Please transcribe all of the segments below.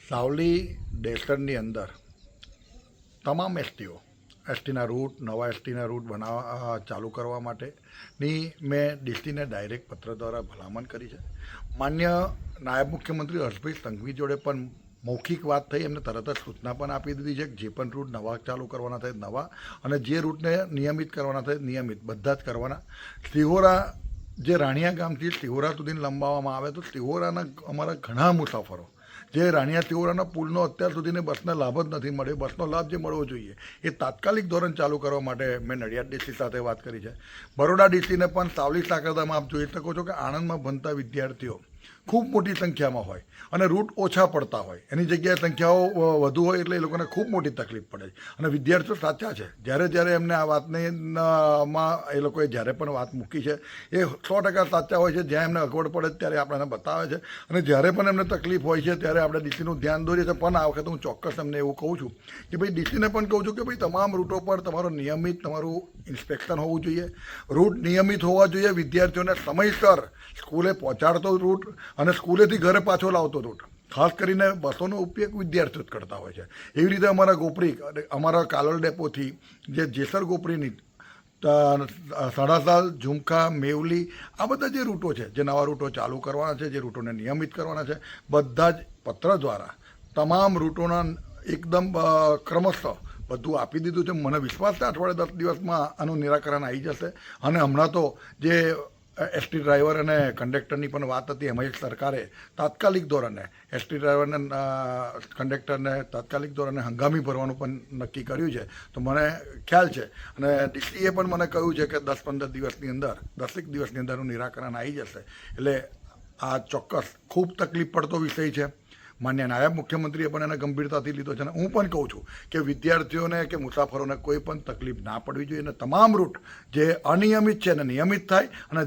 સાવલી ડેસરની અંદર તમામ એસટીના રૂટ નવા એસટીના રૂટ બનાવવા ચાલુ કરવા માટેની મેં ડીસીને ડાયરેક્ટ પત્ર દ્વારા ભલામણ કરી છે. માન્ય નાયબ મુખ્યમંત્રી હર્ષભાઈ સંઘવી જોડે પણ મૌખિક વાત થઈ, એમને તરત જ સૂચના પણ આપી દીધી છે કે જે પણ રૂટ નવા ચાલુ કરવાના થાય નવા, અને જે રૂટને નિયમિત કરવાના થાય નિયમિત બધા જ કરવાના. સિહોરા જે રાણિયા ગામથી સિહોરા સુધી લંબાવવામાં આવે તો સિહોરાના અમારા ઘણા મુસાફરો જે રાણિયા સિહોરાના પુલનો અત્યાર સુધીને બસને લાભ જ નથી મળ્યો, બસનો લાભ જે મળવો જોઈએ એ તાત્કાલિક ધોરણ ચાલુ કરવા માટે મેં નડિયાદ ડીસી સાથે વાત કરી છે. બરોડા ડીસીને પણ સાવલી સાકરદામાં આપ જોઈ શકો છો કે આણંદમાં ભણતા વિદ્યાર્થીઓ ખૂબ મોટી સંખ્યામાં હોય અને રૂટ ઓછા પડતા હોય, એની જગ્યાએ સંખ્યાઓ વધુ હોય એટલે એ લોકોને ખૂબ મોટી તકલીફ પડે છે. અને વિદ્યાર્થીઓ સાચા છે, જ્યારે એમને આ વાતની માં એ લોકોએ જ્યારે પણ વાત મૂકી છે એ 100% સાચા હોય છે. જ્યાં એમને અગવડ પડે ત્યારે આપણને બતાવે છે અને જ્યારે પણ એમને તકલીફ હોય છે ત્યારે આપણે ડીસીનું ધ્યાન દોરીએ છીએ. પણ આ વખતે હું ચોક્કસ એમને એવું કહું છું કે ભાઈ ડીસીને પણ કહું છું કે ભાઈ તમામ રૂટો પર તમારું ઇન્સ્પેક્શન હોવું જોઈએ, રૂટ નિયમિત હોવા જોઈએ, વિદ્યાર્થીઓને સમયસર સ્કૂલે પહોંચાડતો રૂટ અને સ્કૂલેથી ઘરે પાછો લાવતો રૂટ. ખાસ કરીને બસોનો ઉપયોગ વિદ્યાર્થીઓ જ કરતા હોય છે. એવી રીતે અમારા કાલોલ ડેપોથી જે જેસર ગોપરીની સડાસાલ, ઝુમખા, મેવલી આ બધા જે રૂટો છે, જે નવા રૂટો ચાલુ કરવાના છે, જે રૂટોને નિયમિત કરવાના છે, બધા જ પત્ર દ્વારા તમામ રૂટોના એકદમ ક્રમશઃ બધું આપી દીધું છે. મને વિશ્વાસ છે 8-10 દિવસમાં આનું નિરાકરણ આવી જશે. અને હમણાં તો જે એસટી ડ્રાઈવર અને કંડક્ટરની પણ વાત હતી, એમાં એક સરકારે તાત્કાલિક ધોરણે એસટી ડ્રાઈવરને કંડક્ટરને તાત્કાલિક ધોરણે હંગામી ભરવાનું પણ નક્કી કર્યું છે. તો મને ખ્યાલ છે અને ડીસીએ પણ મને કહ્યું છે કે 10-15 દિવસની અંદર 10 દિવસની અંદરનું નિરાકરણ આવી જશે. એટલે આ ચોક્કસ ખૂબ તકલીફ પડતો વિષય છે. માન્ય નાયબ મુખ્યમંત્રીએ પણ એને ગંભીરતાથી લીધો છે અને હું પણ કહું છું કે વિદ્યાર્થીઓને કે મુસાફરોને કોઈ પણ તકલીફ ના પડવી જોઈએ અને તમામ રૂટ જે અનિયમિત છે એને નિયમિત થાય અને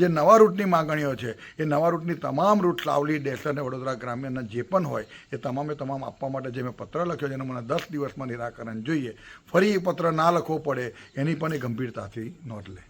જે નવા રૂટની માગણીઓ છે એ નવા રૂટની તમામ રૂટ સાવલી, ડેસર અને વડોદરા ગ્રામ્યના જે પણ હોય એ તમામ આપવા માટે જે મેં પત્ર લખ્યો છે એને મને 10 દિવસમાં નિરાકરણ જોઈએ. ફરી એ પત્ર ના લખવો પડે એની પણ એ ગંભીરતાથી નોંધ લે.